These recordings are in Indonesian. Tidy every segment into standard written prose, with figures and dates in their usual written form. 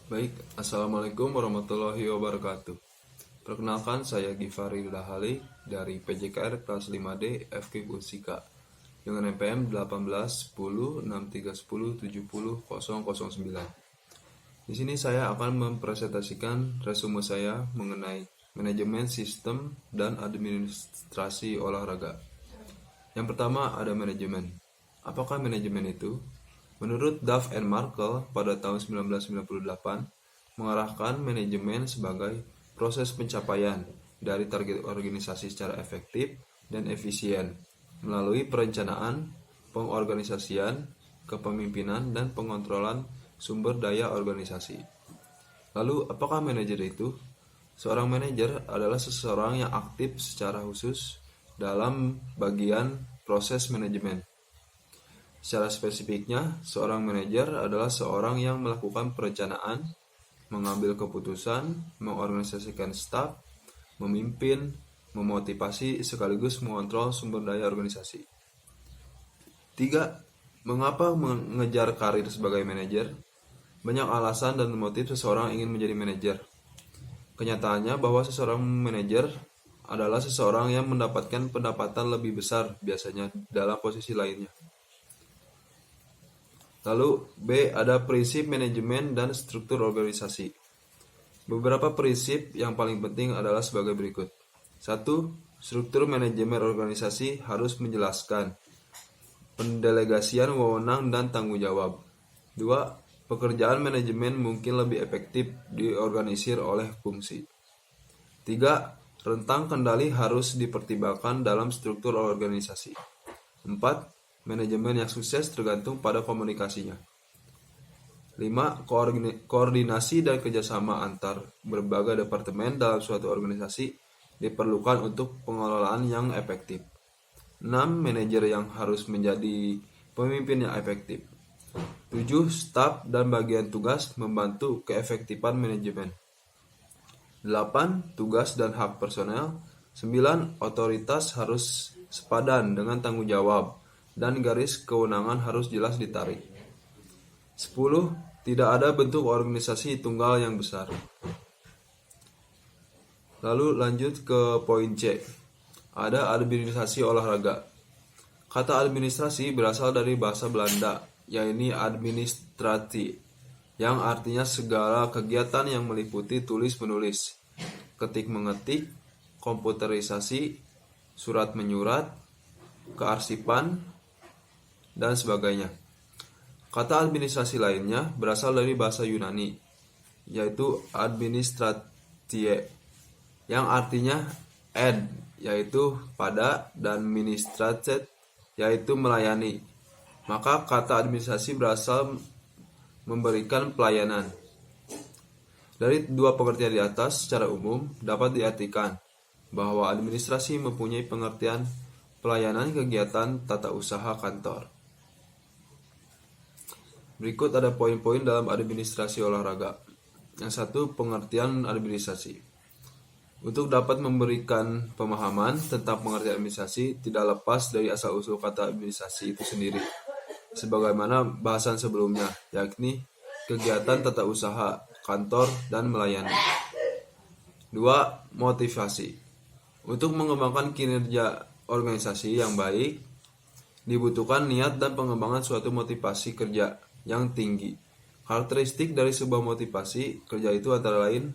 Baik, Assalamualaikum warahmatullahi wabarakatuh. Perkenalkan, saya Givari Dahali dari PJKR kelas 5D FKIP Unsika dengan NPM 18 10 63 10 70 009. Di sini saya akan mempresentasikan resume saya mengenai manajemen sistem dan administrasi olahraga. Yang pertama ada manajemen. Apakah manajemen itu? Menurut Duff and Markle pada tahun 1998, mengarahkan manajemen sebagai proses pencapaian dari target organisasi secara efektif dan efisien melalui perencanaan, pengorganisasian, kepemimpinan, dan pengontrolan sumber daya organisasi. Lalu, apakah manajer itu? Seorang manajer adalah seseorang yang aktif secara khusus dalam bagian proses manajemen. Secara spesifiknya, seorang manajer adalah seorang yang melakukan perencanaan, mengambil keputusan, mengorganisasikan staf, memimpin, memotivasi, sekaligus mengontrol sumber daya organisasi. 3. Mengapa mengejar karir sebagai manajer? Banyak alasan dan motif seseorang ingin menjadi manajer. Kenyataannya bahwa seseorang manajer adalah seseorang yang mendapatkan pendapatan lebih besar biasanya dalam posisi lainnya. Lalu B, ada prinsip manajemen dan struktur organisasi. Beberapa prinsip yang paling penting adalah sebagai berikut. 1. Struktur manajemen organisasi harus menjelaskan pendelegasian wewenang dan tanggung jawab. 2. Pekerjaan manajemen mungkin lebih efektif diorganisir oleh fungsi. 3. Rentang kendali harus dipertimbangkan dalam struktur organisasi. 4. Manajemen yang sukses tergantung pada komunikasinya. 5. Koordinasi dan kerjasama antar berbagai departemen dalam suatu organisasi diperlukan untuk pengelolaan yang efektif. 6. Manajer yang harus menjadi pemimpin yang efektif. 7. Staf dan bagian tugas membantu keefektifan manajemen. 8. Tugas dan hak personel. 9. Otoritas harus sepadan dengan tanggung jawab dan garis kewenangan harus jelas ditarik. 10. Tidak ada bentuk organisasi tunggal yang besar. Lalu lanjut ke poin C. Ada administrasi olahraga. Kata administrasi berasal dari bahasa Belanda, yaitu administrati, yang artinya segala kegiatan yang meliputi tulis-menulis, ketik-mengetik, komputerisasi, surat-menyurat, kearsipan, dan sebagainya. Kata administrasi lainnya berasal dari bahasa Yunani, yaitu administratie, yang artinya ad, yaitu pada, dan ministratet, yaitu melayani. Maka kata administrasi berasal memberikan pelayanan. Dari dua pengertian di atas, secara umum dapat diartikan bahwa administrasi mempunyai pengertian pelayanan kegiatan tata usaha kantor. Berikut ada poin-poin dalam administrasi olahraga. Yang satu, pengertian administrasi. Untuk dapat memberikan pemahaman tentang pengertian administrasi tidak lepas dari asal-usul kata administrasi itu sendiri. Sebagaimana bahasan sebelumnya, yakni kegiatan tata usaha, kantor, dan melayani. 2. Motivasi. Untuk mengembangkan kinerja organisasi yang baik, dibutuhkan niat dan pengembangan suatu motivasi kerja yang tinggi. Karakteristik dari sebuah motivasi kerja itu antara lain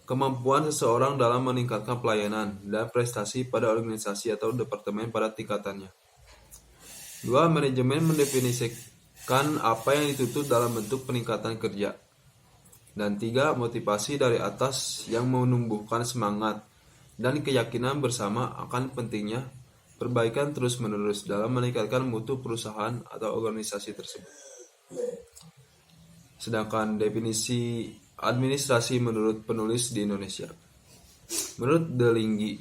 kemampuan seseorang dalam meningkatkan pelayanan dan prestasi pada organisasi atau departemen pada tingkatannya. 2. Manajemen mendefinisikan apa yang dituntut dalam bentuk peningkatan kerja. Dan 3. Motivasi dari atas yang menumbuhkan semangat dan keyakinan bersama akan pentingnya perbaikan terus-menerus dalam meningkatkan mutu perusahaan atau organisasi tersebut. Sedangkan definisi administrasi menurut penulis di Indonesia. Menurut Delinggi,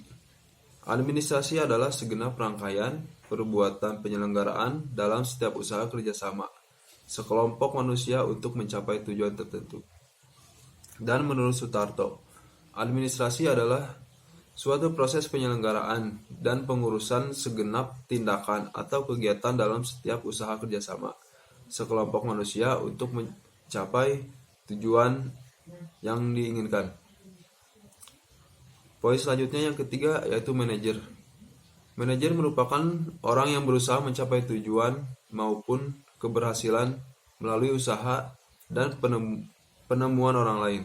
administrasi adalah segenap rangkaian perbuatan penyelenggaraan dalam setiap usaha kerjasama sekelompok manusia untuk mencapai tujuan tertentu. Dan menurut Sutarto, administrasi adalah suatu proses penyelenggaraan dan pengurusan segenap tindakan atau kegiatan dalam setiap usaha kerjasama sekelompok manusia untuk mencapai tujuan yang diinginkan. Poin selanjutnya yang ketiga yaitu manajer. Manajer merupakan orang yang berusaha mencapai tujuan maupun keberhasilan melalui usaha dan penemuan orang lain.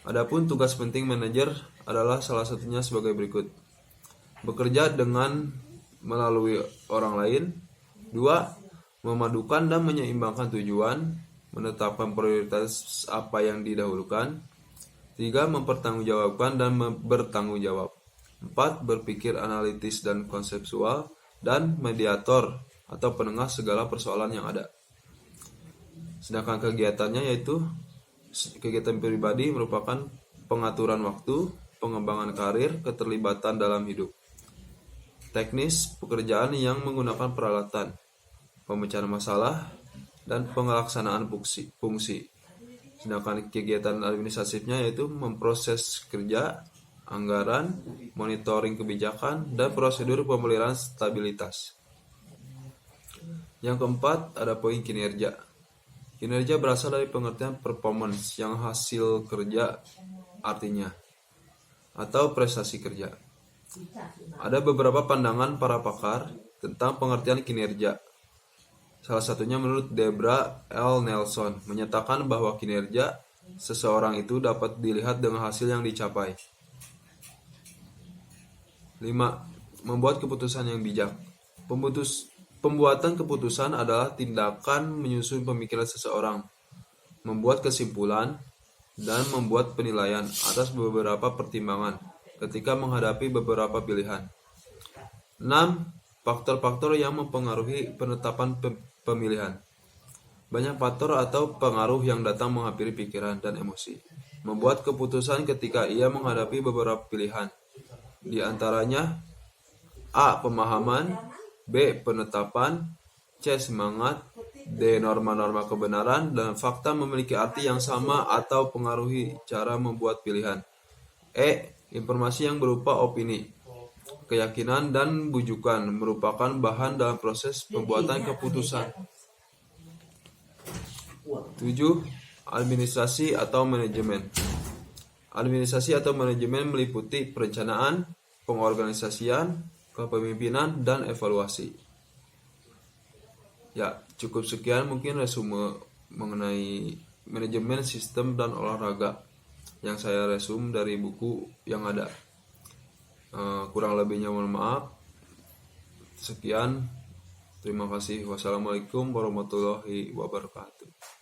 Adapun tugas penting manajer adalah salah satunya sebagai berikut. Bekerja dengan melalui orang lain. 2. Memadukan dan menyeimbangkan tujuan, menetapkan prioritas apa yang didahulukan. 3. Mempertanggungjawabkan dan bertanggung jawab. 4. Berpikir analitis dan konseptual, dan mediator atau penengah segala persoalan yang ada. Sedangkan kegiatannya yaitu kegiatan pribadi merupakan pengaturan waktu, pengembangan karir, keterlibatan dalam hidup. Teknis pekerjaan yang menggunakan peralatan, pemecahan masalah, dan pengelaksanaan fungsi. Sedangkan kegiatan administratifnya yaitu memproses kerja, anggaran, monitoring kebijakan, dan prosedur pemeliharaan stabilitas. Yang keempat ada poin kinerja. Kinerja berasal dari pengertian performance yang hasil kerja artinya, atau prestasi kerja. Ada beberapa pandangan para pakar tentang pengertian kinerja. Salah satunya menurut Debra L. Nelson menyatakan bahwa kinerja seseorang itu dapat dilihat dengan hasil yang dicapai. 5. Membuat keputusan yang bijak. Pembuatan keputusan adalah tindakan menyusun pemikiran seseorang, membuat kesimpulan, dan membuat penilaian atas beberapa pertimbangan ketika menghadapi beberapa pilihan. 6. Faktor-faktor yang mempengaruhi penetapan pemilihan. Banyak faktor atau pengaruh yang datang menghampiri pikiran dan emosi, membuat keputusan ketika ia menghadapi beberapa pilihan. Di antaranya A. Pemahaman, B. Penetapan, C. Semangat, D. Norma-norma kebenaran, dan fakta memiliki arti yang sama atau pengaruhi cara membuat pilihan. E. Informasi yang berupa opini, keyakinan, dan bujukan merupakan bahan dalam proses pembuatan keputusan. 7. Administrasi atau manajemen. Administrasi atau manajemen meliputi perencanaan, pengorganisasian, kepemimpinan, dan evaluasi. Ya, cukup sekian mungkin resume mengenai manajemen sistem dan olahraga yang saya resume dari buku yang ada. Kurang lebihnya mohon maaf. Sekian, terima kasih. Wassalamualaikum warahmatullahi wabarakatuh.